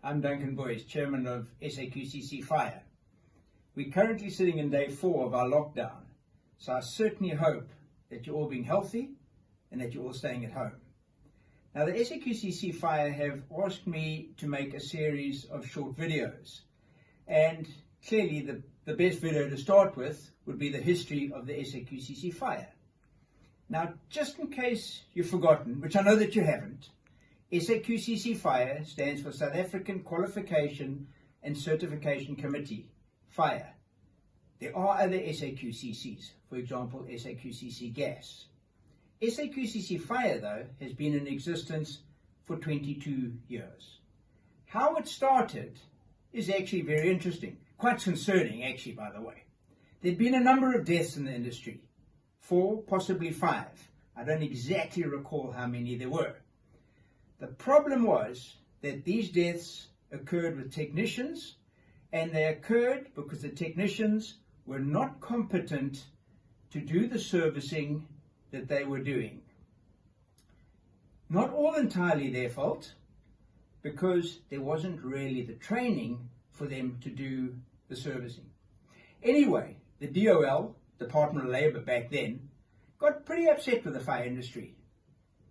I'm Duncan Boyes, Chairman of SAQCC Fire. We're currently sitting in day 4 of our lockdown, so I certainly hope that you're all being healthy and that you're all staying at home. Now, the SAQCC Fire have asked me to make a series of short videos, and clearly the best video to start with would be the history of the SAQCC Fire. Now, just in case you've forgotten, which I know that you haven't, SAQCC Fire stands for South African Qualification and Certification Committee, Fire. There are other SAQCCs, for example, SAQCC Gas. SAQCC Fire, though, has been in existence for 22 years. How it started is actually very interesting, quite concerning actually, by the way. There'd been a number of deaths in the industry, 4, possibly 5. I don't exactly recall how many there were. The problem was that these deaths occurred with technicians, and they occurred because the technicians were not competent to do the servicing that they were doing. Not all entirely their fault, because there wasn't really the training for them to do the servicing. Anyway, the DOL, Department of Labour back then, got pretty upset with the fire industry.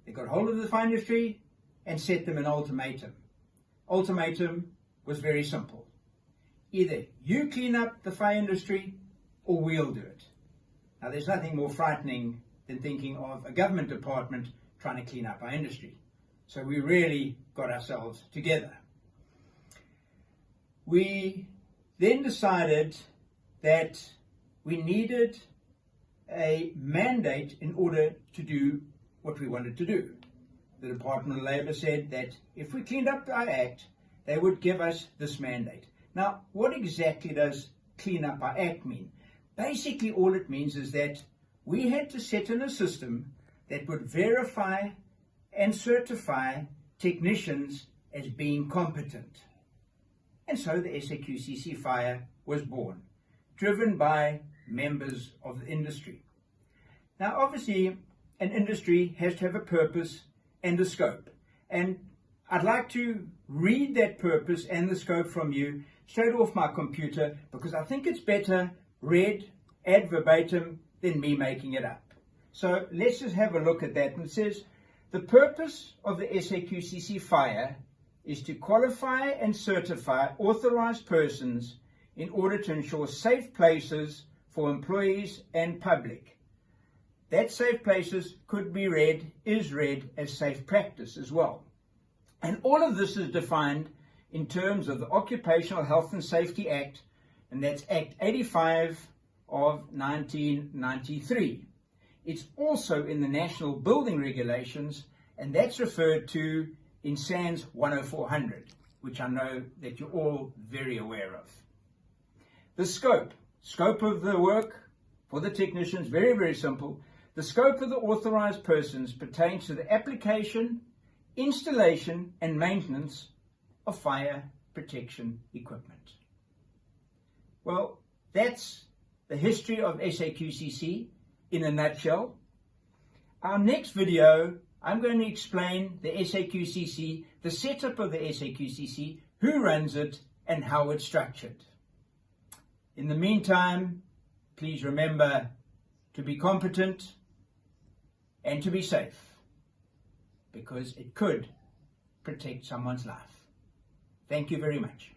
They got hold of the fire industry and set them an ultimatum. Ultimatum was very simple. Either you clean up the fire industry or we'll do it. Now, there's nothing more frightening than thinking of a government department trying to clean up our industry. So we really got ourselves together. We then decided that we needed a mandate in order to do what we wanted to do. The Department of Labour said that if we cleaned up our act, they would give us this mandate. Now, what exactly does clean up our act mean? Basically, all it means is that we had to set in a system that would verify and certify technicians as being competent. And so the SAQCC Fire was born, driven by members of the industry. Now, obviously, an industry has to have a purpose and a scope. And I'd like to read that purpose and the scope from you straight off my computer, because I think it's better read ad verbatim than me making it up. So let's just have a look at that. And it says, the purpose of the SAQCC Fire is to qualify and certify authorized persons in order to ensure safe places for employees and public. That safe places could be read, is read as safe practice as well. And all of this is defined in terms of the Occupational Health and Safety Act, and that's Act 85 of 1993. It's also in the National Building Regulations, and that's referred to in SANS 10400, which I know that you're all very aware of. The scope of the work for the technicians, very, very simple. The scope of the authorized persons pertains to the application, installation, and maintenance of fire protection equipment. Well, that's the history of SAQCC in a nutshell. Our next video, I'm going to explain the SAQCC, the setup of the SAQCC, who runs it, and how it's structured. In the meantime, please remember to be competent and to be safe, because it could protect someone's life. Thank you very much.